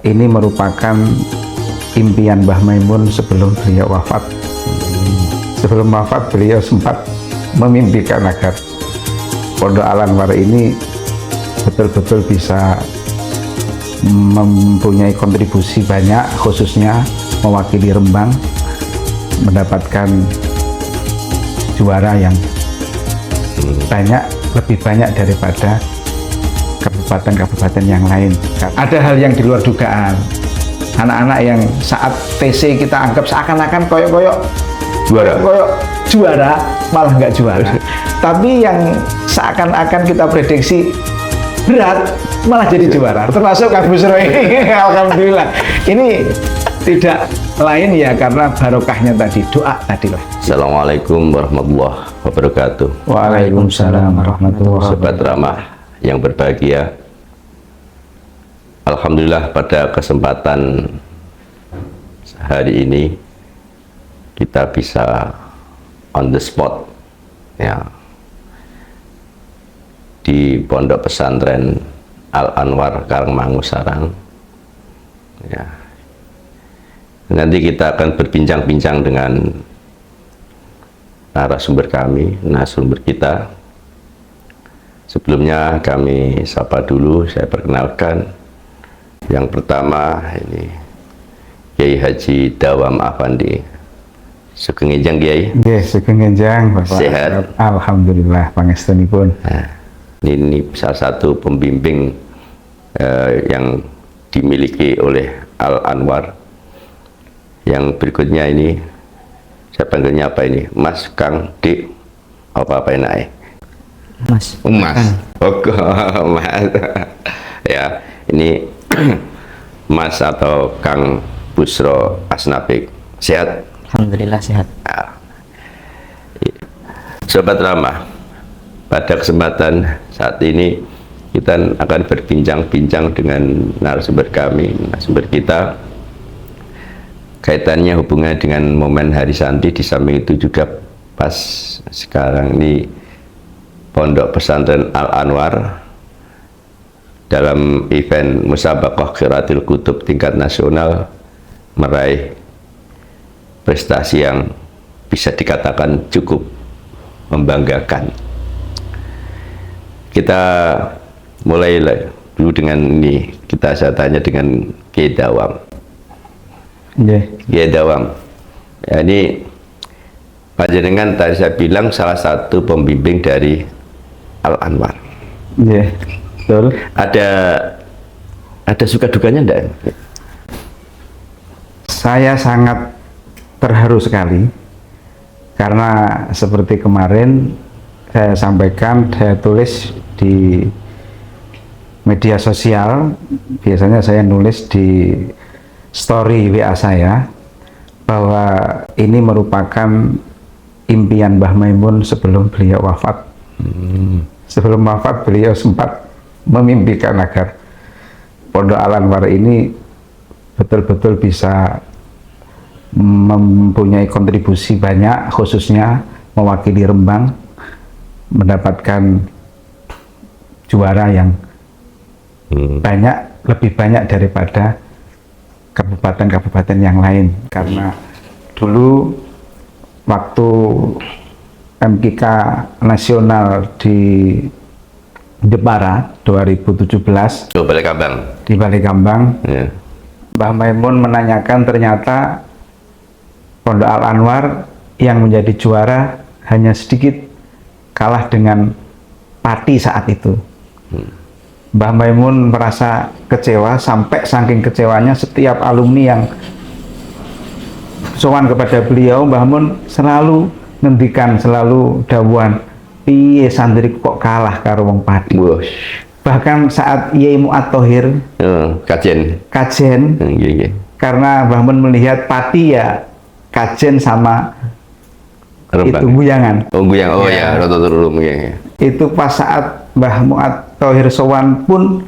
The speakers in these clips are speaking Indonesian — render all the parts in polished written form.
ini merupakan impian Mbah Maimun sebelum beliau wafat. Sebelum wafat beliau sempat memimpikan agar Pondok Al-Anwar ini betul-betul bisa mempunyai kontribusi banyak, khususnya mewakili Rembang mendapatkan juara yang banyak, lebih banyak daripada kabupaten-kabupaten yang lain. Ada hal yang di luar dugaan. Anak-anak yang saat TC kita anggap seakan-akan koyok-koyok juara, malah nggak juara. Tapi yang seakan-akan kita prediksi berat, malah jadi juara. Termasuk Kang Busro ini. Alhamdulillah. Ini tidak lain ya karena barokahnya tadi, doa tadi lah. Assalamualaikum warahmatullahi wabarakatuh. Waalaikumsalam warahmatullahi wabarakatuh. Sobat Ramah yang berbahagia, alhamdulillah pada kesempatan hari ini kita bisa on the spot ya di Pondok Pesantren Al-Anwar Karangmangu Sarang ya. Nanti kita akan berbincang-bincang dengan narasumber kami, narasumber kita. Sebelumnya kami sapa dulu, saya perkenalkan. Yang pertama ini Kiai Haji Dawam Afandi. Sugeng Enjang Kiai. Nggih, sugeng enjang Bapak. Sehat. Alhamdulillah pangestunipun. Nah, ini salah satu pembimbing yang dimiliki oleh Al-Anwar. Yang berikutnya ini saya panggilnya apa ini? Mas, Kang, Dik, apa enaknya? Mas. Mas. Oke, Mas. Ya, ini Mas atau Kang Busro Asnabik. Sehat? Alhamdulillah sehat. Nah, Sobat Ramah, pada kesempatan saat ini kita akan berbincang-bincang dengan narasumber kami, narasumber kita. Kaitannya hubungannya dengan momen Hari Santri, di samping itu juga pas sekarang ini Pondok Pesantren Al-Anwar dalam event Musabaqah Qiraatil Kutub tingkat nasional meraih prestasi yang bisa dikatakan cukup membanggakan. Kita mulai dulu dengan ini, saya tanya dengan Kiai Dawam. Kiai Dawam, ya, ini panjenengan tadi saya bilang salah satu pembimbing dari Al-Anwar. Iya, betul. Ada suka dukanya enggak? Saya sangat terharu sekali karena seperti kemarin saya sampaikan, saya tulis di media sosial, biasanya saya nulis di story WA saya bahwa ini merupakan impian Mbah Maimun sebelum beliau wafat. Sebelum wafat beliau sempat memimpikan agar Pondok Al-Anwar ini betul-betul bisa mempunyai kontribusi banyak, khususnya mewakili Rembang mendapatkan juara yang banyak, lebih banyak daripada kabupaten-kabupaten yang lain. Karena dulu waktu MKK nasional di Jepara 2017 di Balikambang, ya. Mbah Maimun menanyakan, ternyata Pondok Al-Anwar yang menjadi juara hanya sedikit, kalah dengan Pati saat itu. Mbah Maimun merasa kecewa, sampai saking kecewanya setiap alumni yang sowan kepada beliau, Mbah Mun selalu ngendikan, selalu dawuhan, piye santri kok kalah karo wong Pati. Bahkan saat Yai Mu'ad Thohir kajen, karena Mbah Mun melihat Pati ya kajen sama Rembang. Itu guyangan. Ya. Itu pas saat Mbah Mu'ad Thohir sowan pun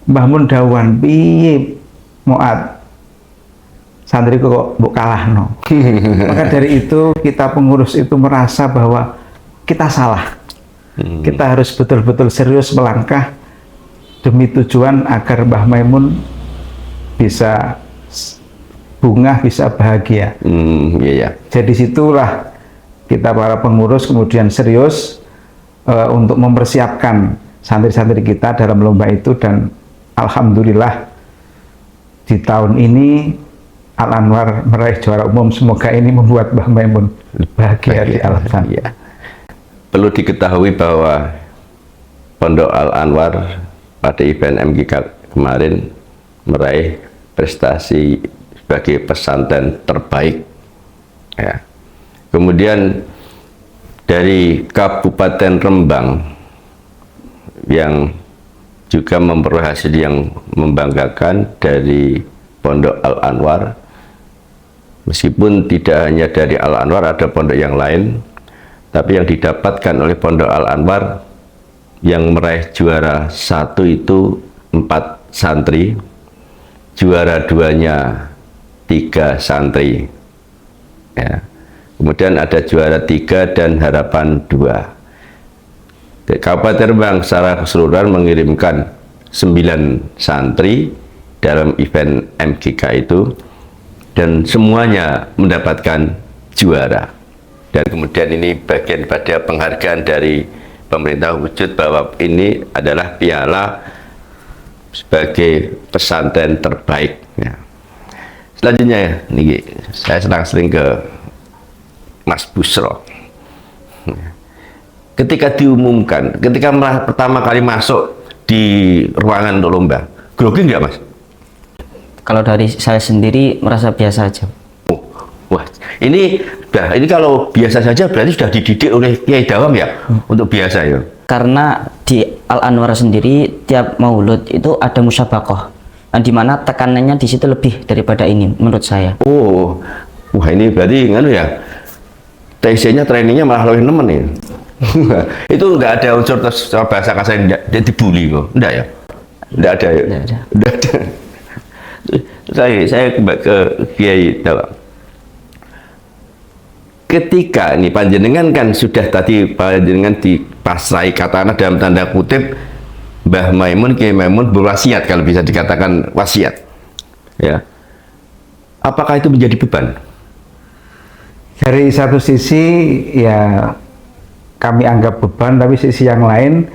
Mbah Mun dawuhan, piye Mu'ad santri kok mbok kalahno. Maka dari itu kita pengurus itu merasa bahwa kita salah. Kita harus betul-betul serius melangkah demi tujuan agar Mbah Maimun bisa bunga, bisa bahagia. Iya. Jadi situlah kita para pengurus kemudian serius untuk mempersiapkan santri-santri kita dalam lomba itu, dan alhamdulillah di tahun ini Al-Anwar meraih juara umum. Semoga ini membuat Mbah Maimun bahagia di alam sana. Iya. Perlu diketahui bahwa Pondok Al-Anwar pada event MGK kemarin meraih prestasi sebagai pesantren terbaik. Ya. Kemudian dari Kabupaten Rembang yang juga memperoleh hasil yang membanggakan dari Pondok Al-Anwar, meskipun tidak hanya dari Al-Anwar, ada pondok yang lain, tapi yang didapatkan oleh Pondok Al-Anwar yang meraih juara 1 itu 4 santri, juara 2-nya 3 santri, ya. Kemudian ada juara 3 dan harapan 2. Kabupaten Rembang secara keseluruhan mengirimkan 9 santri dalam event MGK itu, dan semuanya mendapatkan juara. Dan kemudian ini bagian pada penghargaan dari pemerintah wujud bahwa ini adalah piala sebagai pesantren terbaik, ya. Selanjutnya ini saya sering ke Mas Busro. Ketika diumumkan, ketika pertama kali masuk di ruangan untuk lomba, grogi nggak, Mas? Kalau dari saya sendiri merasa biasa aja. Wah, ini kalau biasa saja berarti sudah dididik oleh Kiai Dawam ya, untuk biasa ya. Karena di Al-Anwar sendiri tiap maulud itu ada musyabakoh, nah, di mana tekanannya di situ lebih daripada ini menurut saya. Oh, wah ini berarti nganu ya, TC-nya trainingnya malah lebih nemen ya. Itu nggak ada unsur bahasa kasar yang dibully kok, enggak ya? Enggak ada ya? Enggak ada. Saya kembali ke Kiai Dawam. Ketika ini panjenengan kan sudah tadi panjenengan dipasrai katakanlah dalam tanda kutip Mbah Maimun, Kiai Maimun berwasiat, kalau bisa dikatakan wasiat, ya. Apakah itu menjadi beban? Dari satu sisi ya kami anggap beban, tapi sisi yang lain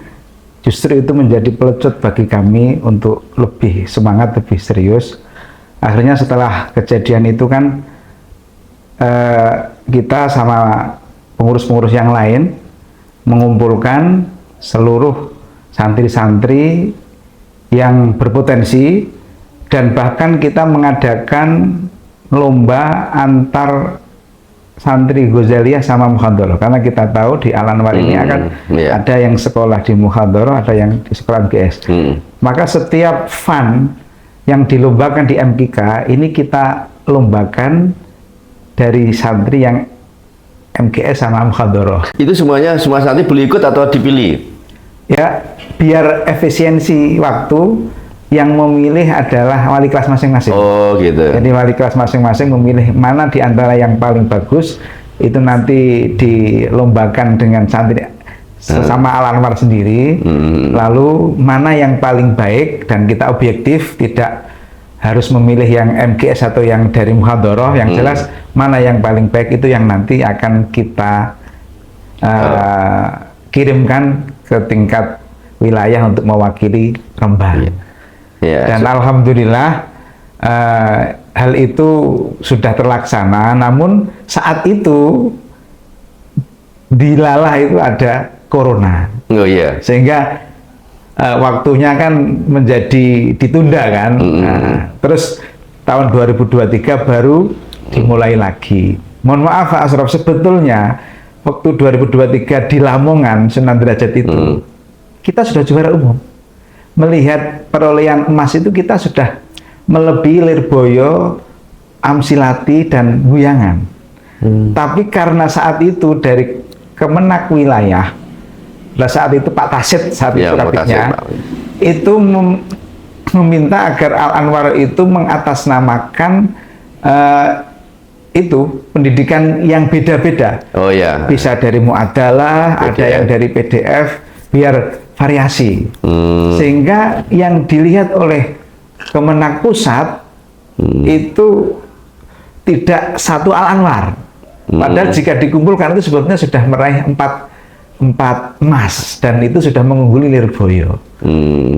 justru itu menjadi pelecut bagi kami untuk lebih semangat, lebih serius. Akhirnya setelah kejadian itu kan kita sama pengurus-pengurus yang lain mengumpulkan seluruh santri-santri yang berpotensi, dan bahkan kita mengadakan lomba antar santri Ghazaliyah sama Muhadharah, karena kita tahu di Al-Anwar ini akan ada yang sekolah di Muhadharah, ada yang di sekolah GS. Maka setiap fun yang dilombakan di MGK ini kita lombakan dari santri yang MGS sama Muhadharah. Itu semuanya, semua santri boleh ikut atau dipilih? Ya, biar efisiensi waktu, yang memilih adalah wali kelas masing-masing. Oh gitu. Jadi wali kelas masing-masing memilih mana di antara yang paling bagus, itu nanti dilombakan dengan santri sesama Al-Anwar sendiri. Lalu mana yang paling baik, dan kita objektif, tidak harus memilih yang MGS atau yang dari Muhadharah. Yang jelas mana yang paling baik itu yang nanti akan kita kirimkan ke tingkat wilayah untuk mewakili Rembang. Dan alhamdulillah hal itu sudah terlaksana. Namun saat itu di Lalah itu ada corona. Oh iya. Sehingga waktunya kan menjadi ditunda kan. Terus tahun 2023 baru dimulai lagi. Mohon maaf Pak Asraf, sebetulnya waktu 2023 di Lamongan Sunan Derajat itu kita sudah juara umum. Melihat perolehan emas itu kita sudah melebihi Lirboyo, Amsilati, dan Huyangan. Tapi karena saat itu dari Kemenak wilayah, saat itu Pak Tasid saat itu kabitnya, itu meminta agar Al-Anwar itu mengatasnamakan itu pendidikan yang beda-beda. Oh ya. Bisa dari muadalah, ada yang dari PDF, biar variasi. Sehingga yang dilihat oleh Kemenak Pusat itu tidak satu Al-Anwar. Padahal jika dikumpulkan itu sebetulnya sudah meraih empat emas dan itu sudah mengungguli Lirboyo.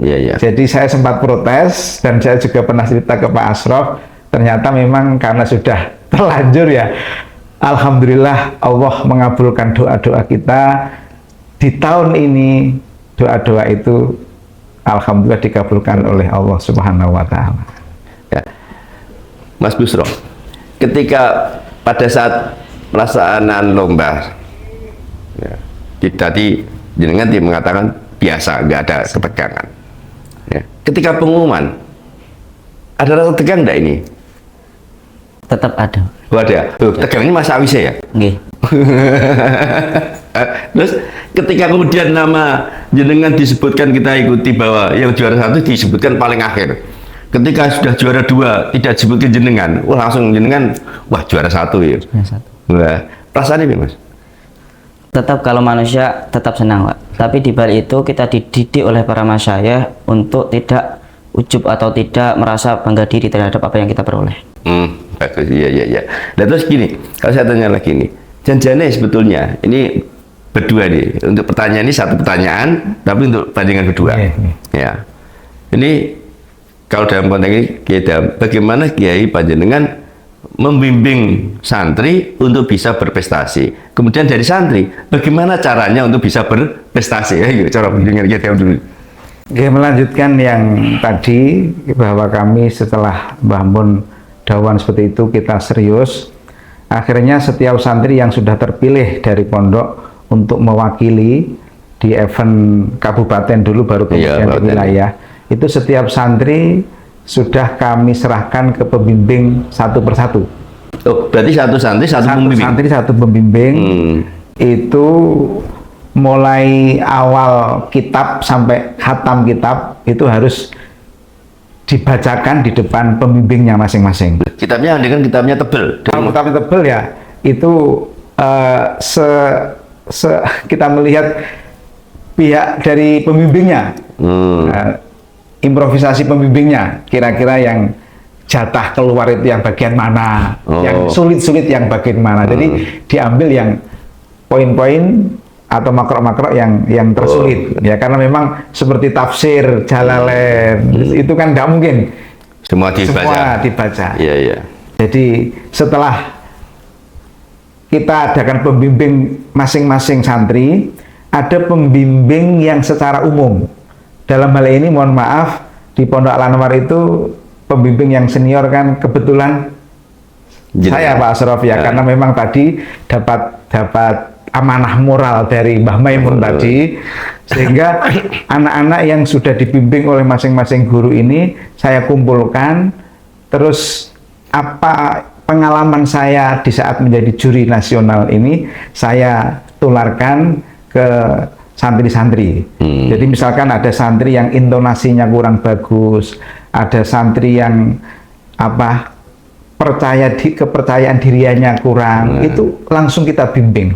Iya. Jadi saya sempat protes dan saya juga pernah cerita ke Pak Asraf. Ternyata memang karena sudah terlanjur ya. Alhamdulillah Allah mengabulkan doa-doa kita di tahun ini. Doa-doa itu alhamdulillah dikabulkan oleh Allah Subhanahu wa taala. Ya. Mas Busro, ketika pada saat pelaksanaan lomba, ya, tadi jenengan mengatakan biasa, nggak ada ketegangan. Ya. Ketika pengumuman, ada rasa tegang nggak ini? Tetap ada. Oh, ada. Tuh, tegangnya masa awise ya? Nggih. Terus ketika kemudian nama jenengan disebutkan, kita ikuti bahwa yang juara 1 disebutkan paling akhir. Ketika sudah juara 2 tidak disebutkan jenengan, wah langsung jenengan, wah juara 1 ya. Juara 1. Wah, perasaannya nih Mas? Tetap kalau manusia tetap senang, Pak. Tapi di balik itu kita dididik oleh para masyayikh untuk tidak ujub atau tidak merasa bangga diri terhadap apa yang kita peroleh. Bagus, iya. Dan terus gini, kalau saya tanya lagi nih, janjiannya sebetulnya ini berdua nih, untuk pertanyaan ini satu pertanyaan, tapi untuk bandingan berdua. Ya, ini kalau dalam konteks ini, bagaimana Kiai Panjenengan membimbing santri untuk bisa berprestasi. Kemudian dari santri, bagaimana caranya untuk bisa berprestasi? Ayo, cara bimbingan kita dulu. Oke, melanjutkan yang tadi bahwa kami setelah bangun dakwaan seperti itu kita serius. Akhirnya setiap santri yang sudah terpilih dari pondok untuk mewakili di event kabupaten dulu baru kemudian di wilayah, itu setiap santri sudah kami serahkan ke pembimbing satu persatu. Oh, berarti satu santri satu pembimbing. Santri satu pembimbing. Itu mulai awal kitab sampai khatam kitab itu harus dibacakan di depan pembimbingnya masing-masing. Kitabnya dengan kitabnya tebel. Kalau kitabnya tebel ya itu kita melihat pihak dari pembimbingnya. Improvisasi pembimbingnya, kira-kira yang jatah keluar itu yang bagian mana, yang sulit-sulit yang bagian mana. Jadi diambil yang poin-poin atau makro-makro yang tersulit, ya karena memang seperti tafsir Jalalain itu kan nggak mungkin semua dibaca. Iya. Jadi setelah kita adakan pembimbing masing-masing santri, ada pembimbing yang secara umum. Dalam hal ini mohon maaf di Pondok Al-Anwar itu pembimbing yang senior kan kebetulan saya Pak Asraf ya, karena memang tadi dapat amanah moral dari Mbah Maimun tadi, sehingga anak-anak yang sudah dibimbing oleh masing-masing guru ini saya kumpulkan, terus apa pengalaman saya di saat menjadi juri nasional ini saya tularkan ke santri-santri. Jadi misalkan ada santri yang intonasinya kurang bagus, ada santri yang kepercayaan dirinya kurang, itu langsung kita bimbing.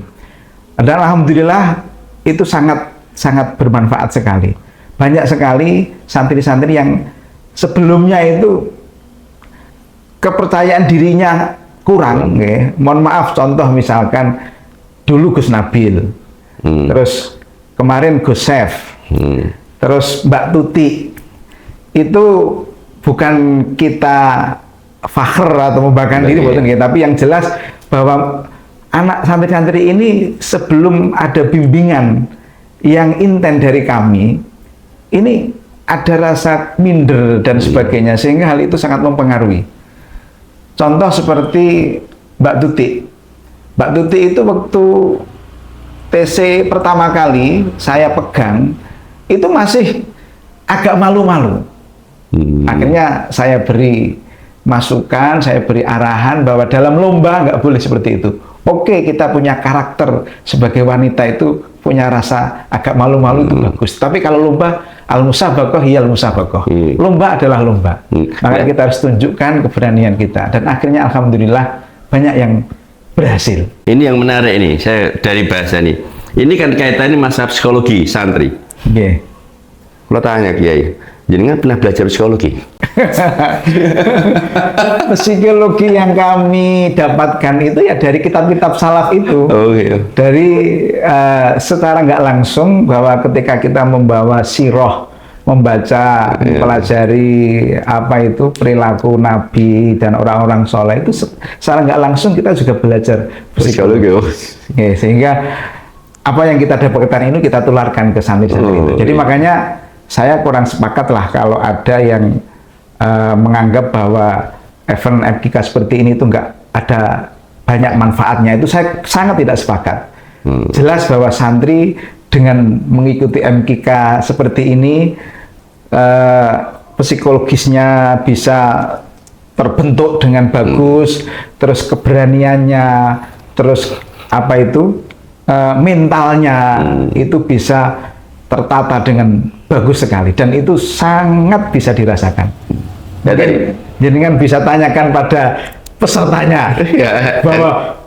Dan alhamdulillah itu sangat bermanfaat sekali. Banyak sekali santri-santri yang sebelumnya itu kepercayaan dirinya kurang. Mohon maaf, contoh misalkan dulu Gus Nabil, terus kemarin Gus Chef, terus Mbak Tuti, itu bukan kita fakhr atau membanggakan diri, tapi yang jelas bahwa anak santri-santri ini sebelum ada bimbingan yang intens dari kami, ini ada rasa minder dan sebagainya, sehingga hal itu sangat mempengaruhi. Contoh seperti Mbak Tuti. Mbak Tuti itu waktu TC pertama kali saya pegang itu masih agak malu-malu. Akhirnya saya beri masukan, saya beri arahan bahwa dalam lomba nggak boleh seperti itu. Oke, kita punya karakter sebagai wanita itu punya rasa agak malu-malu itu bagus. Tapi kalau lomba al-musabaqah hiyal musabaqah. Lomba adalah lomba. Makanya kita harus tunjukkan keberanian kita. Dan akhirnya alhamdulillah banyak yang berhasil. Ini yang menarik ini, saya dari bahasa ini. Ini kan kaitannya masalah psikologi santri. Yeah. Kalau tanya Kiai, jenengan pernah belajar psikologi? Psikologi yang kami dapatkan itu ya dari kitab-kitab salaf itu. Oh iya. Dari secara nggak langsung bahwa ketika kita membawa sirah, membaca, mempelajari apa itu perilaku Nabi dan orang-orang soleh itu secara nggak langsung kita juga belajar psikologi. Ya, sehingga apa yang kita dapatkan ini kita tularkan ke santri-santri itu. Jadi makanya saya kurang sepakat lah kalau ada yang menganggap bahwa event MKK seperti ini itu nggak ada banyak manfaatnya. Itu saya sangat tidak sepakat. Jelas bahwa santri dengan mengikuti MKK seperti ini psikologisnya bisa terbentuk dengan bagus, terus keberaniannya, terus apa itu mentalnya itu bisa tertata dengan bagus sekali dan itu sangat bisa dirasakan. Jadi jenengan bisa tanyakan pada pesertanya bahwa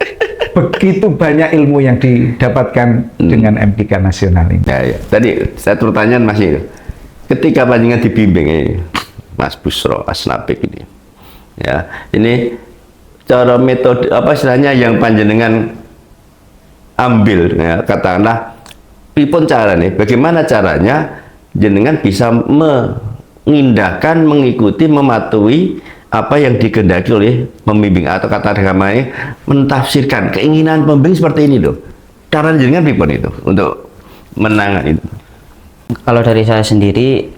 begitu banyak ilmu yang didapatkan dengan MKK nasional ini. Ya. Tadi saya pertanyaan masih ketika panjenengan dibimbing ini, Mas Busro Asnapik ini, ya ini cara metode apa istilahnya yang panjenengan ambil, ya, katakanlah pripun cara nih, bagaimana caranya jenengan bisa mengindahkan, mengikuti, mematuhi apa yang dikehendaki oleh pembimbing atau kata agamanya mentafsirkan keinginan pembimbing seperti ini loh. Cara jenengan pripun itu untuk menangani itu? Kalau dari saya sendiri,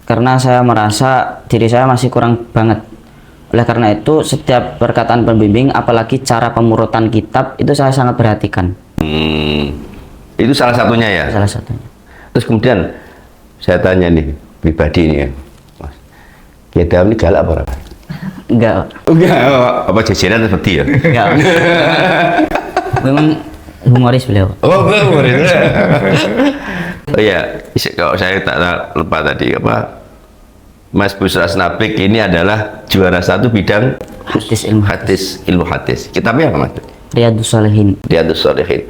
karena saya merasa diri saya masih kurang banget. Oleh karena itu, setiap perkataan pembimbing, apalagi cara pemurutan kitab, itu saya sangat perhatikan. Itu salah satunya ya? Salah satunya. Terus kemudian, saya tanya nih, pribadi nih ya, Mas, Kiai ini galak apa? Enggak. Enggak, apa jajaran seperti ya? Enggak. Memang humoris beliau. Oh, humoris. Oh ya, kalau saya tak lupa tadi apa, Mas Busro Asnapik ini adalah juara 1 bidang ilmu hadis. Kitabnya apa, Mas? Riyadhus Shalihin. Riyadhus Shalihin.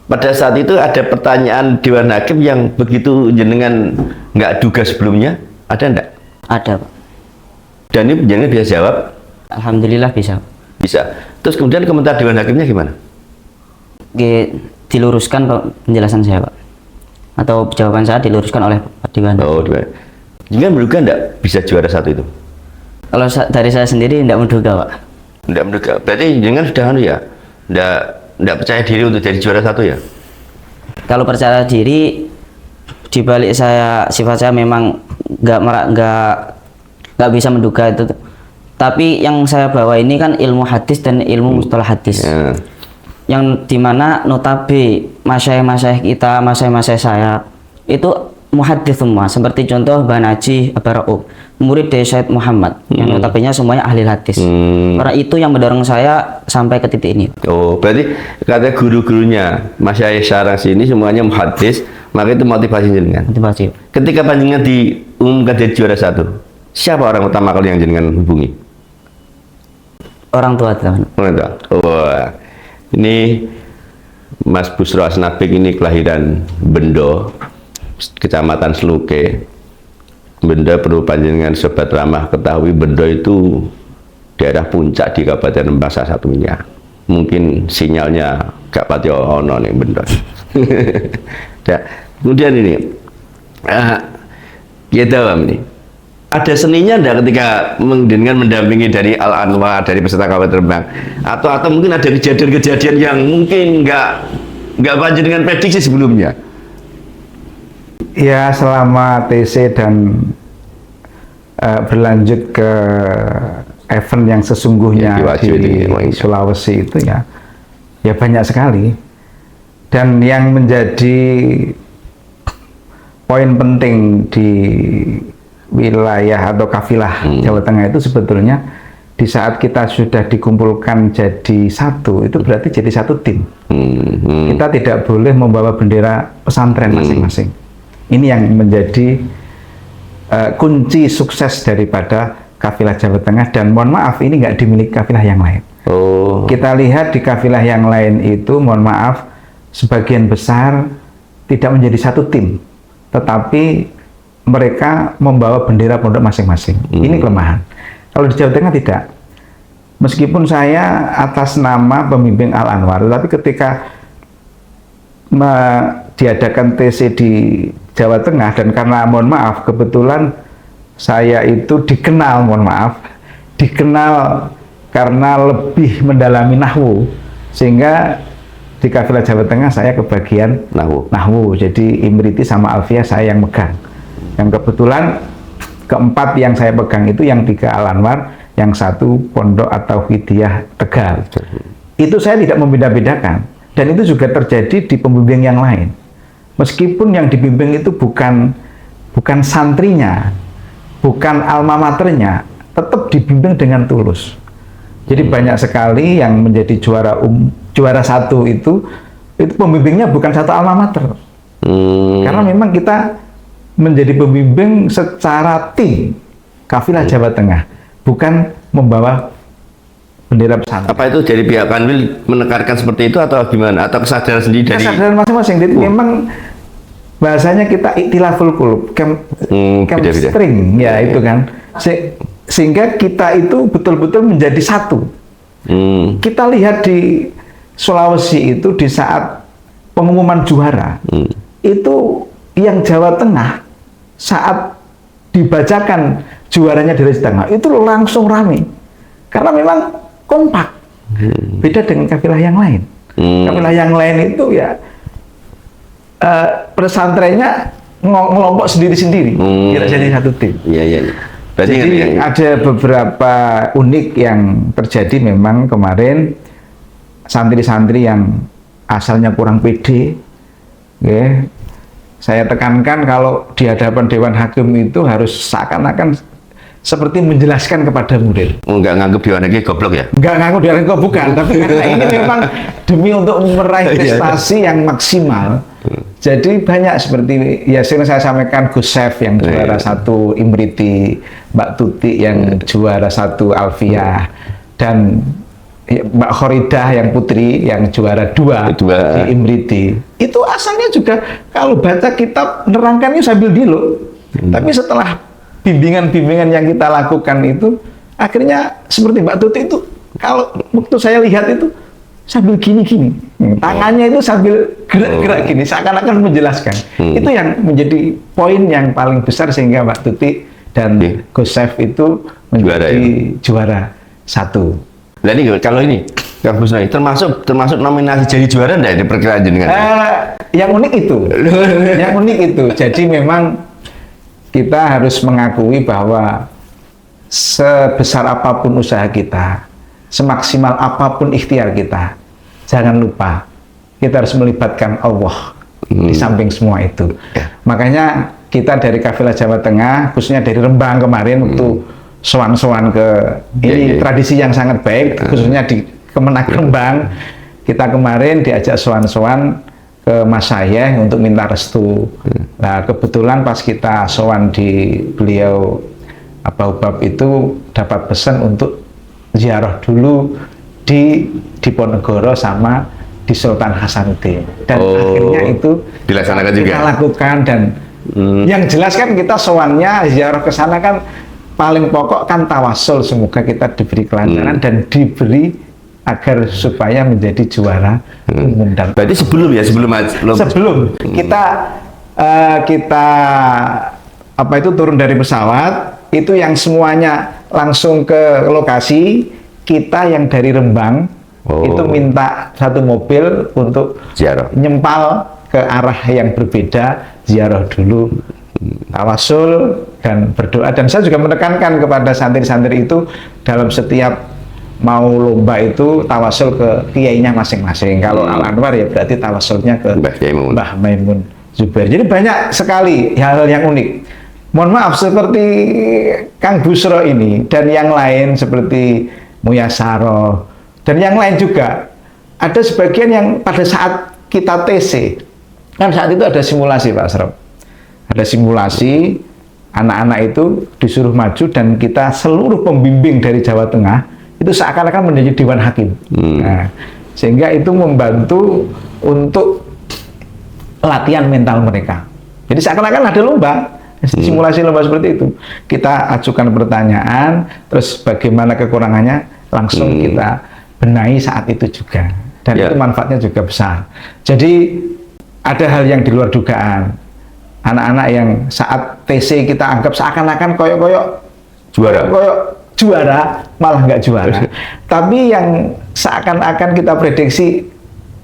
Pada saat itu ada pertanyaan Dewan Hakim yang begitu jenengan nggak duga sebelumnya, ada enggak? Ada, Pak. Dan ini jenengan bisa jawab? Alhamdulillah bisa. Bisa. Terus kemudian komentar Dewan Hakimnya gimana? Diluruskan penjelasan saya, Pak. Atau jawaban saya diluruskan oleh Pak Dewan. Oh, jangan menduga enggak bisa juara 1 itu? Kalau dari saya sendiri tidak menduga, Pak. Enggak menduga. Berarti jangan sudah ya, enggak percaya diri untuk jadi juara 1 ya? Kalau percaya diri, dibalik sifat saya memang nggak bisa menduga itu. Tapi yang saya bawa ini kan ilmu hadis dan ilmu mustalah hadis. Ya. Yang dimana notabe masyayikh kita, masyayikh saya itu muhaddits semua, seperti contoh Mbah Naji Abara'ub, murid dari Syed Muhammad, yang notabene semuanya ahli hadis. Karena itu yang mendorong saya sampai ke titik ini. Oh, berarti kata guru-gurunya masyayikh sekarang sini semuanya muhaddits, maka itu motivasi jenengan. Motivasi. Ketika panjenengan diumumkan jadi juara 1, siapa orang utama kali yang jenengan hubungi? Orang tua, teman. Wah, ini Mas Busro Asnapik ini kelahiran Bendo, Kecamatan Sluke. Bendo perlu panjenengan sobat ramah ketahui, Bendo itu daerah puncak di Kabupaten Rembang salah satunya. Mungkin sinyalnya gak pati ono nih Bendo. Ya, kemudian ini kita ini ada seninya enggak ketika dengan mendampingi dari Al Anwar, dari peserta Kabupaten Rembang, atau mungkin ada kejadian-kejadian yang mungkin nggak panjenengan prediksi sebelumnya? Ya, selama TC dan berlanjut ke event yang sesungguhnya di Sulawesi itu ya banyak sekali. Dan yang menjadi poin penting di wilayah atau kafilah Jawa Tengah itu sebetulnya di saat kita sudah dikumpulkan jadi satu, itu berarti jadi satu tim. Kita tidak boleh membawa bendera pesantren masing-masing. Ini yang menjadi kunci sukses daripada kafilah Jawa Tengah, dan mohon maaf ini nggak dimiliki kafilah yang lain. Kita lihat di kafilah yang lain itu, mohon maaf, sebagian besar tidak menjadi satu tim, tetapi mereka membawa bendera pondok masing-masing. Ini kelemahan. Kalau di Jawa Tengah tidak. Meskipun saya atas nama pembimbing Al-Anwar, tapi ketika diadakan TC di Jawa Tengah, dan karena mohon maaf kebetulan saya itu dikenal karena lebih mendalami nahwu, sehingga di kafilah Jawa Tengah saya kebagian nahwu. Jadi Imriti sama Alfiyah saya yang megang. Yang kebetulan keempat yang saya pegang itu yang 3 Al-Anwar, yang 1 Pondok atau Hidayah Tegal. Itu saya tidak membeda-bedakan, dan itu juga terjadi di pembimbing yang lain. Meskipun yang dibimbing itu bukan santrinya, bukan alma maternya, tetap dibimbing dengan tulus. Jadi banyak sekali yang menjadi juara 1 itu pembimbingnya bukan satu alma mater. Karena memang kita menjadi pembimbing secara tim kafilah Jawa Tengah, bukan membawa bendera pesantren. Apa itu dari pihak Kanwil menekankan seperti itu atau gimana? Atau kesadaran sendiri dari kesadaran masing-masing? Jadi memang bahasanya kita iktilaful qulub, chemistry, ya itu kan. Sehingga kita itu betul-betul menjadi satu. Kita lihat di Sulawesi itu di saat pengumuman juara, itu yang Jawa Tengah saat dibacakan juaranya dari Tengah itu langsung rame, karena memang kompak. Beda dengan kafilah yang lain. Kafilah yang lain itu ya pesantrennya ngelompok sendiri-sendiri, tidak jadi satu tim. Jadi ada beberapa unik yang terjadi memang kemarin, santri-santri yang asalnya kurang pede, saya tekankan kalau di hadapan Dewan Hakim itu harus seakan-akan seperti menjelaskan kepada murid. Enggak nganggep Dewan Hakim goblok ya? Enggak nganggep Dewan Hakim bukan, tapi karena ini memang demi untuk meraih prestasi yang maksimal. Jadi banyak seperti ya sering saya sampaikan, Gus Chef yang juara 1 Imriti, Mbak Tuti yang juara 1 Alfiyah, dan Mbak Khoridah yang putri yang juara 2 di Imriti. Itu asalnya juga kalau baca kitab nerangkannya sambil dilo. Tapi setelah bimbingan-bimbingan yang kita lakukan itu, akhirnya seperti Mbak Tuti itu, kalau waktu saya lihat itu sambil gini-gini, tangannya itu sambil gerak-gerak gini, seakan-akan menjelaskan. Itu yang menjadi poin yang paling besar sehingga Mbak Tuti dan Gus Chef itu menjadi juara 1. Nah ini kalau ini Kang Busnoi termasuk nominasi jadi juara enggak di perkiraan jenengan? Yang unik itu, yang unik itu. Jadi memang kita harus mengakui bahwa sebesar apapun usaha kita, semaksimal apapun ikhtiar kita, jangan lupa kita harus melibatkan Allah di samping semua itu. Makanya kita dari kafilah Jawa Tengah, khususnya dari Rembang kemarin waktu sowan-sowan ke ini tradisi yang sangat baik, khususnya di Kemenak Rembang, kita kemarin diajak sowan-sowan ke Mas Sayeh untuk minta restu. Nah kebetulan pas kita sowan di beliau Ubab itu dapat pesan untuk ziarah dulu di Diponegoro sama di Sultan Hasanuddin, dan akhirnya itu dilaksanakan juga. Kita lakukan, dan yang jelas kan kita sowannya ziarah ke sana kan paling pokok kan tawasul, semoga kita diberi kelancaran dan diberi agar supaya menjadi juara umum. Dan berarti sebelum kita turun dari pesawat itu, yang semuanya langsung ke lokasi, kita yang dari Rembang itu minta 1 mobil untuk ziarah, nyempal ke arah yang berbeda, ziarah dulu, tawasul dan berdoa. Dan saya juga menekankan kepada santri-santri itu dalam setiap mau lomba itu tawasul ke kiainya masing-masing. Kalau Al-Anwar ya berarti tawasulnya ke Mbah Maimun Zubair. Jadi banyak sekali hal-hal yang unik. Mohon maaf, seperti Kang Busro ini dan yang lain seperti Muyasaro dan yang lain juga, ada sebagian yang pada saat kita TC kan saat itu ada simulasi Pak Asraf. Ada simulasi, anak-anak itu disuruh maju dan kita seluruh pembimbing dari Jawa Tengah itu seakan-akan menjadi Dewan Hakim. Nah, sehingga itu membantu untuk latihan mental mereka. Jadi seakan-akan ada lomba, Simulasi lomba seperti itu. Kita ajukan pertanyaan, terus bagaimana kekurangannya langsung kita benahi saat itu juga. Dan itu manfaatnya juga besar. Jadi ada hal yang di luar dugaan. Anak-anak yang saat TC kita anggap seakan-akan koyok-koyok juara, malah nggak juara. Tapi yang seakan-akan kita prediksi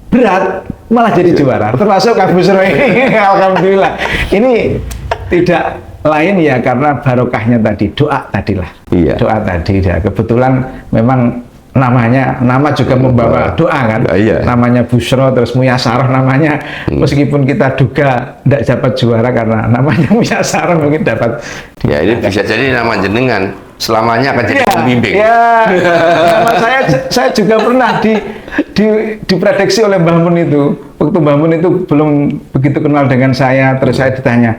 berat, malah jadi juara. Termasuk Kang Busro ini, alhamdulillah. Ini tidak lain ya karena barokahnya tadi, doa tadilah. Iya. Doa tadi ya. Kebetulan memang nama juga membawa doa kan. Iya. Namanya Busro, terus Muyasaroh namanya. Meskipun kita duga tidak dapat juara karena namanya Muyasaroh, mungkin dapat. Ya, ini bisa jadi nama jenengan selamanya akan jadi pembimbing. Ya, sama saya juga pernah diprediksi oleh Mbah Mun itu. Waktu Mbah Mun itu belum begitu kenal dengan saya, terus saya ditanya,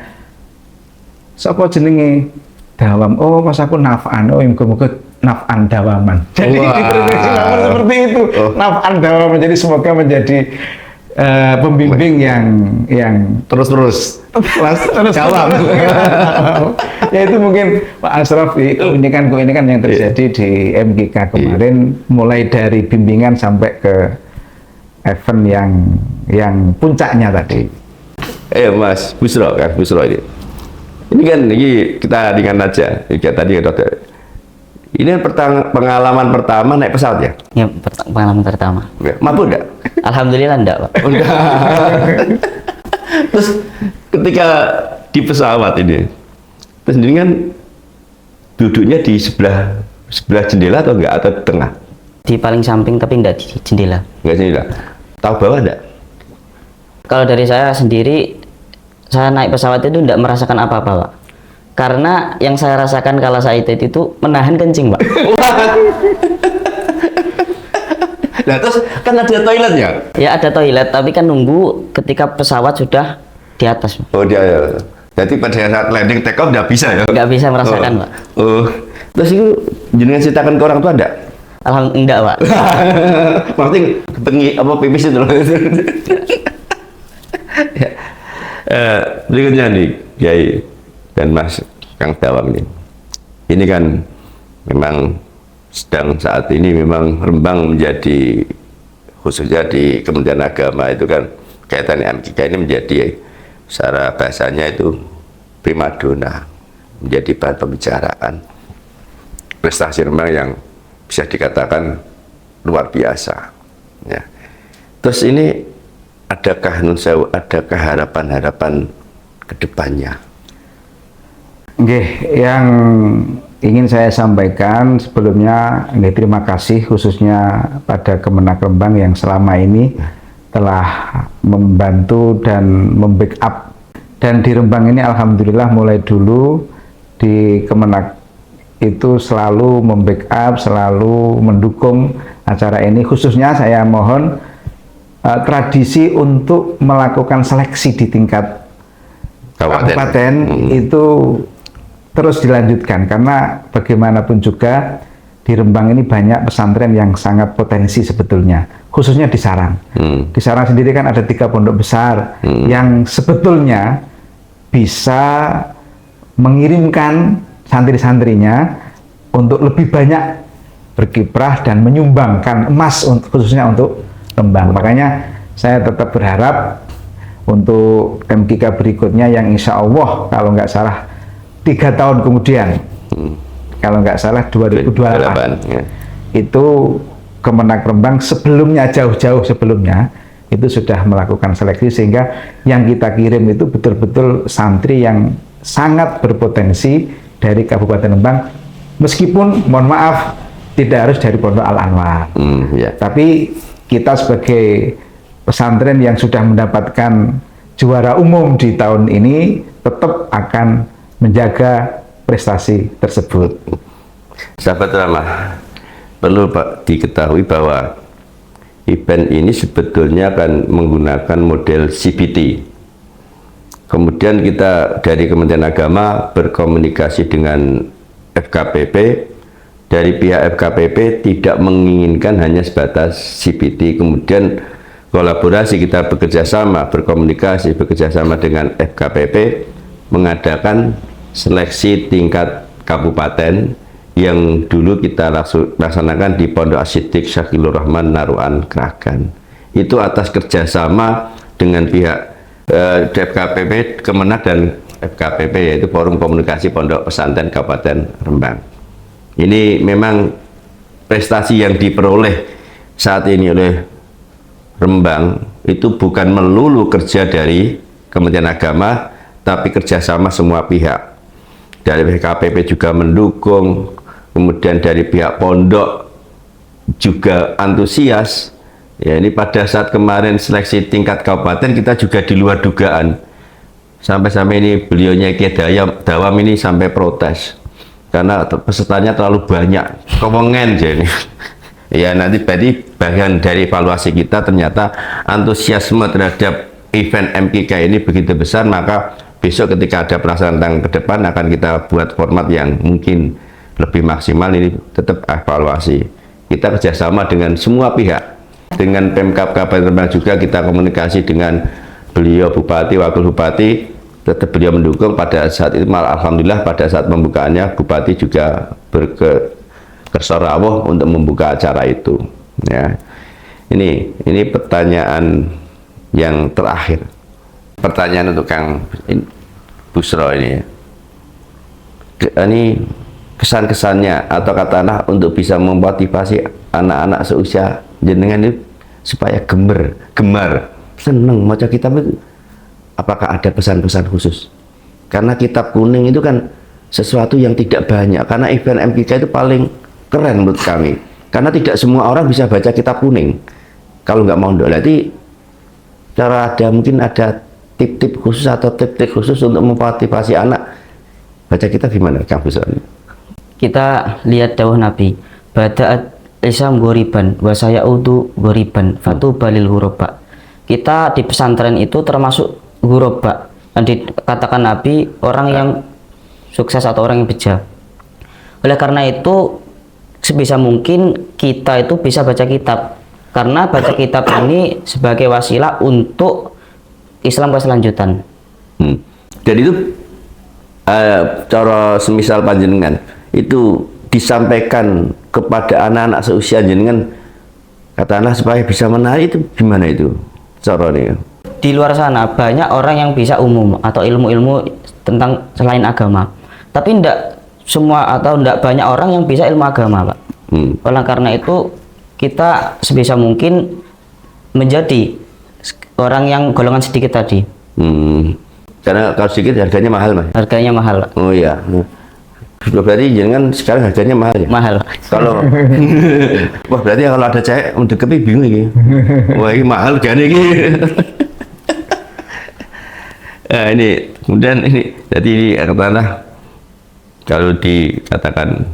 "Sapa jenenge?" Dawam. "Oh, pas aku Naf'an." "Oh, muga-muga Naf'an dawaman." Jadi diprediksi Mbah Mun seperti itu. Naf'an dawaman. Jadi semoga menjadi pembimbing yang terus dawam. Ya itu mungkin Pak Asraf, ini kan yang terjadi di MGK kemarin, mulai dari bimbingan sampai ke event yang puncaknya tadi. Mas Busro, Kang Busro ini kan kita ringan aja. Tadi ini pengalaman pertama naik pesawat ya? Ya, pengalaman pertama. Mampu enggak? Alhamdulillah enggak, Pak. Terus ketika di pesawat ini, terus ini kan duduknya di sebelah jendela atau enggak, atau tengah? Di paling samping tapi enggak di jendela. Enggak jendela. Tahu bawah enggak? Kalau dari saya sendiri, saya naik pesawat itu enggak merasakan apa-apa, Pak. Karena yang saya rasakan kalau saya itu menahan kencing, Pak. Nah, terus kan ada toiletnya? Ya ada toilet, tapi kan nunggu ketika pesawat sudah di atas. Oh, jadi pada saat landing take off nggak bisa ya? Nggak bisa merasakan, Pak. Oh, terus itu jenengan ceritakan ke orang tua enggak? Enggak, Pak. Maksudnya kepengi apa pipis itu loh. Ya. Berikutnya nih, Kiai dan Mas Kang Dawam ini. Ini kan memang sedang saat ini memang Rembang menjadi, khususnya di Kementerian Agama itu kan kaitannya MGK ini menjadi secara bahasanya itu primadona, menjadi bahan pembicaraan. Prestasi Rembang yang bisa dikatakan luar biasa. Ya. Terus ini adakah harapan-harapan ke depannya? Yang ingin saya sampaikan sebelumnya, terima kasih khususnya pada Kemenak Rembang yang selama ini telah membantu dan membackup. Dan di Rembang ini alhamdulillah mulai dulu di Kemenak itu selalu membackup, selalu mendukung acara ini. Khususnya saya mohon tradisi untuk melakukan seleksi di tingkat kabupaten itu terus dilanjutkan, karena bagaimanapun juga di Rembang ini banyak pesantren yang sangat potensi sebetulnya, khususnya di Sarang. Di Sarang sendiri kan ada 3 pondok besar yang sebetulnya bisa mengirimkan santri-santrinya untuk lebih banyak berkiprah dan menyumbangkan emas khususnya untuk Rembang. Makanya saya tetap berharap untuk MGK berikutnya yang insya Allah kalau nggak salah 3 tahun kemudian, kalau nggak salah 2028, ya. Itu Kemenak Rembang sebelumnya, jauh-jauh sebelumnya itu sudah melakukan seleksi, sehingga yang kita kirim itu betul-betul santri yang sangat berpotensi dari Kabupaten Rembang, meskipun mohon maaf tidak harus dari Pondok Al Anwar, ya. tapi kita sebagai pesantren yang sudah mendapatkan juara umum di tahun ini tetap akan menjaga prestasi tersebut. Sahabat Ramah, perlu Pak diketahui bahwa event ini sebetulnya akan menggunakan model CBT. Kemudian kita dari Kementerian Agama berkomunikasi dengan FKPP. Dari pihak FKPP tidak menginginkan hanya sebatas CBT. Kemudian kolaborasi, kita bekerja sama, berkomunikasi, bekerja sama dengan FKPP mengadakan seleksi tingkat kabupaten yang dulu kita laksanakan di Pondok As-Siddiq Syakilur Rahman Naruan Kragan. Itu atas kerjasama dengan pihak FKPP Kemenak dan FKPP, yaitu Forum Komunikasi Pondok Pesantren Kabupaten Rembang. Ini memang prestasi yang diperoleh saat ini oleh Rembang itu bukan melulu kerja dari Kementerian Agama, tapi kerjasama semua pihak. Dari FKPP juga mendukung, kemudian dari pihak pondok juga antusias. Ya, ini pada saat kemarin seleksi tingkat kabupaten kita juga di luar dugaan. Sampai-sampai ini beliaunya Kiai Dawam ini sampai protes karena pesertanya terlalu banyak, kewengen jadi. Ya nanti berarti bagian dari evaluasi kita ternyata antusiasme terhadap event MKK ini begitu besar, maka besok ketika ada pelaksanaan ke depan akan kita buat format yang mungkin lebih maksimal. Ini tetap evaluasi. Kita kerjasama dengan semua pihak, dengan Pemkab Kabupaten Rembang juga kita komunikasi dengan beliau Bupati, Wakil Bupati, tetap beliau mendukung. Pada saat itu malah alhamdulillah pada saat pembukaannya Bupati juga berkersarawoh untuk membuka acara itu. Ya, ini pertanyaan yang terakhir. Pertanyaan untuk Kang Busro ini. Ini kesan-kesannya atau katakanlah untuk bisa memotivasi anak-anak seusia jenengan itu supaya gemar, seneng maca kitab itu. Apakah ada pesan-pesan khusus? Karena kitab kuning itu kan sesuatu yang tidak banyak. Karena event MKK itu paling keren menurut kami. Karena tidak semua orang bisa baca kitab kuning. Kalau nggak mau berarti cara mungkin ada tip-tip khusus atau tip-tip khusus untuk memotivasi anak baca kitab gimana, Kang Busro? Kita lihat dawuh Nabi, bada'at Islam goriban wa sayaudu goriban fatuba lil ghuraba. Kita di pesantren itu termasuk ghuraba, dan dikatakan Nabi orang yang sukses atau orang yang beja. Oleh karena itu sebisa mungkin kita itu bisa baca kitab, karena baca kitab ini sebagai wasilah untuk Islam keselanjutan. Dan itu cara semisal panjenengan itu disampaikan kepada anak-anak seusia jenengan, katakanlah supaya bisa menarik, itu gimana itu caranya? Di luar sana banyak orang yang bisa umum atau ilmu-ilmu tentang selain agama, tapi tidak semua atau tidak banyak orang yang bisa ilmu agama, Pak. Oleh karena itu kita sebisa mungkin menjadi orang yang golongan sedikit tadi. Karena kalau sedikit harganya mahal, Mas. Harganya mahal, Pak. Oh iya. Berarti jangan sekarang harganya mahal ya? Mahal. Kalau wah berarti kalau ada cewek mendekati bingung ini. Wah ini mahal kan ini. Nah, ini kemudian ini jadi ini katakanlah kalau dikatakan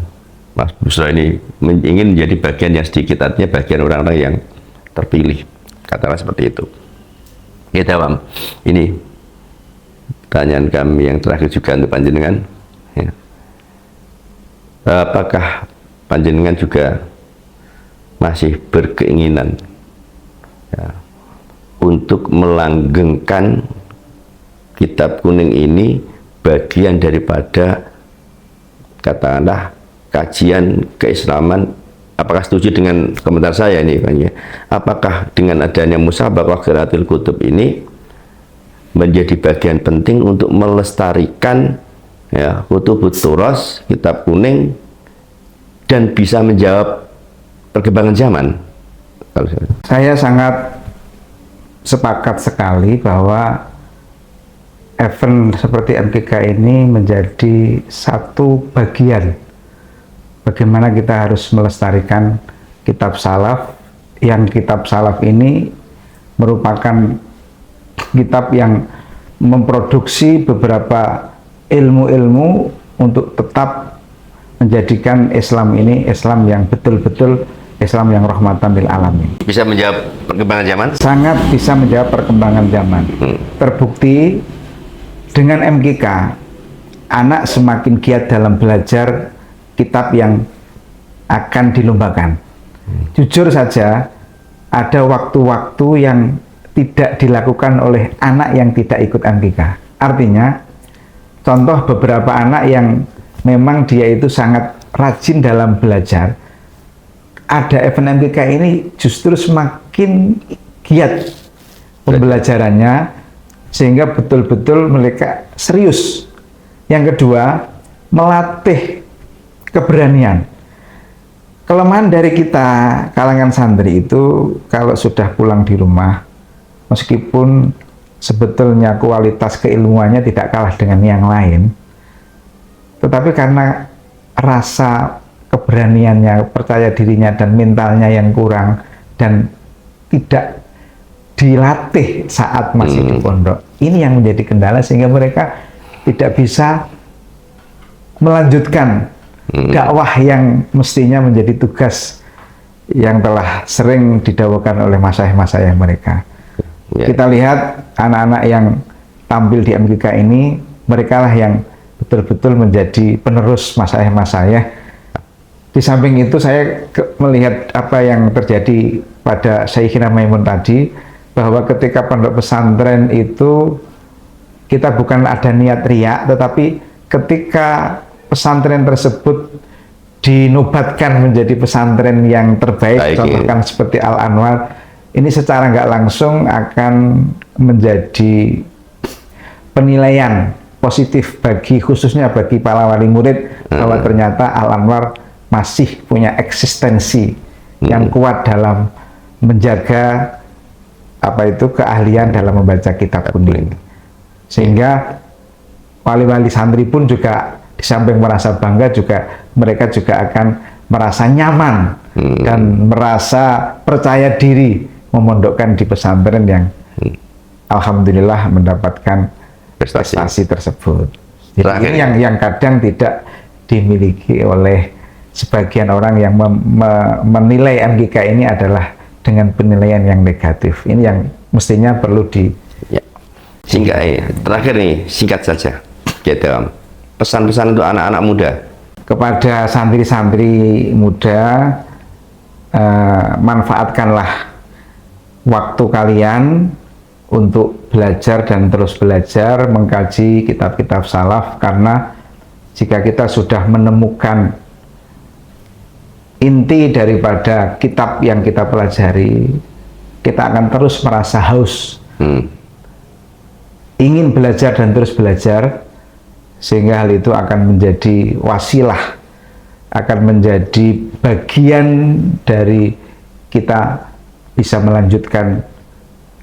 Mas Busro ini ingin menjadi bagian yang sedikit, artinya bagian orang-orang yang terpilih, katakanlah seperti itu. Ya Dawam, ini pertanyaan kami yang terakhir juga untuk panjenengan. Ya. Apakah panjenengan juga masih berkeinginan ya, untuk melanggengkan kitab kuning ini bagian daripada katakanlah kajian keislaman? Apakah setuju dengan komentar saya ini, Pak? Apakah dengan adanya musabaqah qiraatil kutub ini menjadi bagian penting untuk melestarikan ya kutubut turas, kitab kuning, dan bisa menjawab perkembangan zaman? Saya sangat sepakat sekali bahwa event seperti MKK ini menjadi satu bagian bagaimana kita harus melestarikan kitab salaf, yang kitab salaf ini merupakan kitab yang memproduksi beberapa ilmu-ilmu untuk tetap menjadikan Islam ini Islam yang betul-betul Islam yang rahmatan lil alamin. Bisa menjawab perkembangan zaman? Sangat bisa menjawab perkembangan zaman. Terbukti dengan MKK, anak semakin giat dalam belajar kitab yang akan dilombakan. Jujur saja, ada waktu-waktu yang tidak dilakukan oleh anak yang tidak ikut MKK. Artinya, contoh beberapa anak yang memang dia itu sangat rajin dalam belajar, ada event MKK ini justru semakin giat pembelajarannya, sehingga betul-betul mereka serius. Yang kedua, melatih keberanian. Kelemahan dari kita kalangan santri itu, kalau sudah pulang di rumah, meskipun sebetulnya kualitas keilmuannya tidak kalah dengan yang lain, tetapi karena rasa keberaniannya, percaya dirinya dan mentalnya yang kurang dan tidak dilatih saat masih di pondok, ini yang menjadi kendala sehingga mereka tidak bisa melanjutkan dakwah yang mestinya menjadi tugas yang telah sering didakwakan oleh masyayikh-masyayikh mereka. Kita lihat anak-anak yang tampil di MKK ini, mereka lah yang betul-betul menjadi penerus masyayikh-masyayikh. Di samping itu saya melihat apa yang terjadi pada Syekhina Maimun tadi, bahwa ketika pondok pesantren itu kita bukan ada niat riak, tetapi ketika pesantren tersebut dinobatkan menjadi pesantren yang terbaik, contohkan seperti Al-Anwar, ini secara nggak langsung akan menjadi penilaian positif bagi, khususnya bagi para wali murid, bahwa ternyata Al-Anwar masih punya eksistensi yang kuat dalam menjaga keahlian dalam membaca kitab kuning. Sehingga wali-wali santri pun juga di samping merasa bangga, juga mereka juga akan merasa nyaman dan merasa percaya diri memondokkan di pesantren yang alhamdulillah mendapatkan prestasi tersebut. Jadi ini yang kadang tidak dimiliki oleh sebagian orang yang menilai MKK ini adalah dengan penilaian yang negatif. Ini yang mestinya perlu terakhir nih, singkat saja, gitu, pesan-pesan untuk anak-anak muda kepada santri-santri muda. Manfaatkanlah waktu kalian untuk belajar dan terus belajar mengkaji kitab-kitab salaf, karena jika kita sudah menemukan inti daripada kitab yang kita pelajari, kita akan terus merasa haus, ingin belajar dan terus belajar, sehingga hal itu akan menjadi wasilah, akan menjadi bagian dari kita bisa melanjutkan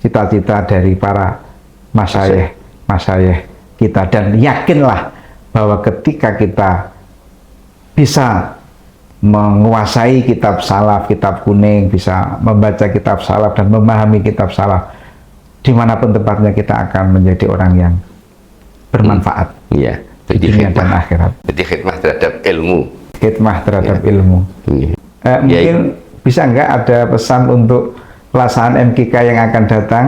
cita-cita dari para masyayikh kita. Dan yakinlah bahwa ketika kita bisa menguasai kitab salaf, kitab kuning, bisa membaca kitab salaf dan memahami kitab salaf, dimanapun tempatnya kita akan menjadi orang yang bermanfaat di dunia dan akhirat. Jadi khidmah terhadap ilmu. Khidmah terhadap ilmu. Mungkin bisa nggak ada pesan untuk pelaksanaan MKK yang akan datang?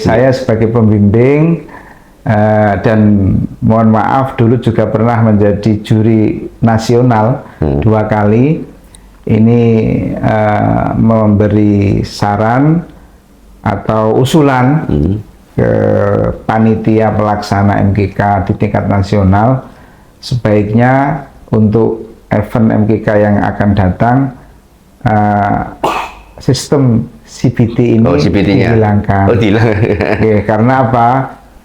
Saya sebagai pembimbing dan mohon maaf dulu juga pernah menjadi juri nasional 2 kali. Ini memberi saran atau usulan ke panitia pelaksana MKK di tingkat nasional, sebaiknya untuk event MKK yang akan datang sistem CBT ini dihilangkan. Karena apa?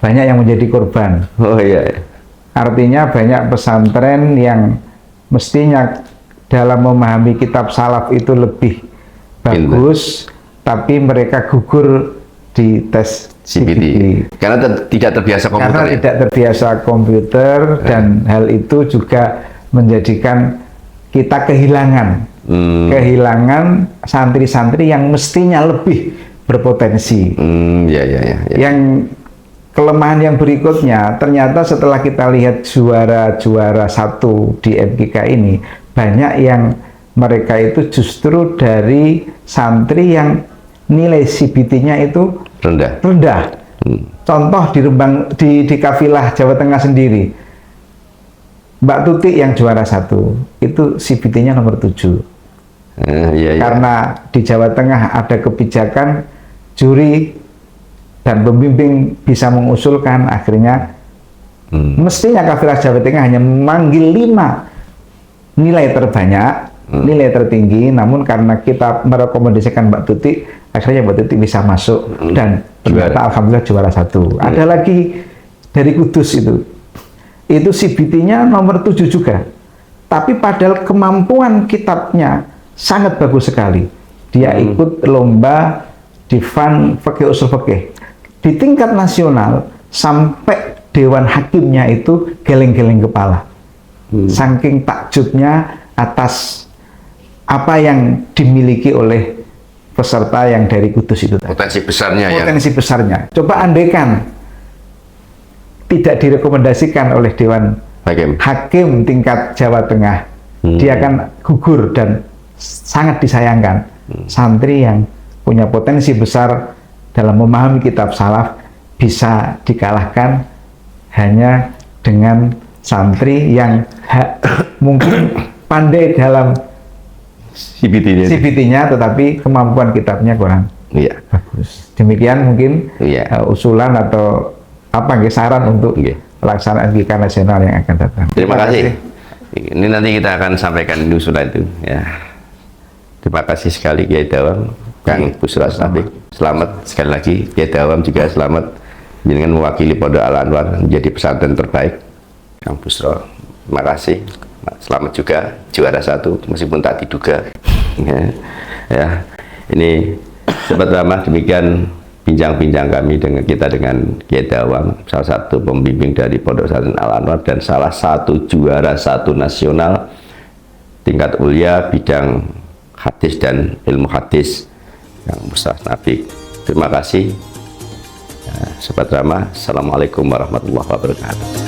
Banyak yang menjadi korban. Artinya banyak pesantren yang mestinya dalam memahami kitab salaf itu lebih bagus, tapi mereka gugur di tes CBT. Karena tidak terbiasa komputer. Karena tidak terbiasa komputer, dan hal itu juga menjadikan kita kehilangan santri-santri yang mestinya lebih berpotensi. Yang kelemahan yang berikutnya, ternyata setelah kita lihat juara-juara 1 di MKK ini, banyak yang mereka itu justru dari santri yang nilai CBT-nya itu rendah. Contoh di Rembang, di kafilah Jawa Tengah sendiri, Mbak Tuti yang juara 1 itu CBT-nya nomor 7. Karena di Jawa Tengah ada kebijakan juri dan pembimbing bisa mengusulkan, akhirnya mestinya Kafilah Jawa Tengah hanya memanggil 5 nilai terbanyak, nilai tertinggi, namun karena kita merekomendasikan Mbak Tuti, akhirnya Mbak Tuti bisa masuk dan ternyata alhamdulillah juara 1. Ada lagi dari Kudus itu CBT-nya nomor 7 juga, tapi padahal kemampuan kitabnya sangat bagus sekali. Dia ikut lomba Divan Fikih Ushul Fikih di tingkat nasional, sampai Dewan Hakimnya itu geleng-geleng kepala, saking takjubnya atas apa yang dimiliki oleh peserta yang dari Kudus itu. Potensi besarnya Potensi besarnya. Coba andaikan tidak direkomendasikan oleh Dewan Hakim tingkat Jawa Tengah, dia akan gugur dan sangat disayangkan. Santri yang punya potensi besar dalam memahami kitab salaf bisa dikalahkan hanya dengan santri yang mungkin pandai dalam CBT-nya, tetapi kemampuan kitabnya kurang bagus. Demikian mungkin usulan atau apa saran untuk pelaksanaan GIKA nasional yang akan datang. Terima kasih. Ini nanti kita akan sampaikan usulan itu ya. Terima kasih sekali Kiai Dawam, Kang Busro Asnafiq. Selamat sekali lagi Kiai Dawam, juga selamat dengan mewakili Pondok Al Anwar menjadi pesantren terbaik. Kang Busro, terima kasih. Selamat juga juara 1 meskipun tak diduga. Ya, ini Sobat Ramah, demikian bincang-bincang kami dengan Kiai Dawam, salah satu pembimbing dari Pondok Pesantren Al Anwar dan salah satu juara 1 nasional tingkat ulia bidang hadis dan ilmu hadis, Kang Busro Asnafiq. Terima kasih. Sobat Ramah, assalamualaikum warahmatullahi wabarakatuh.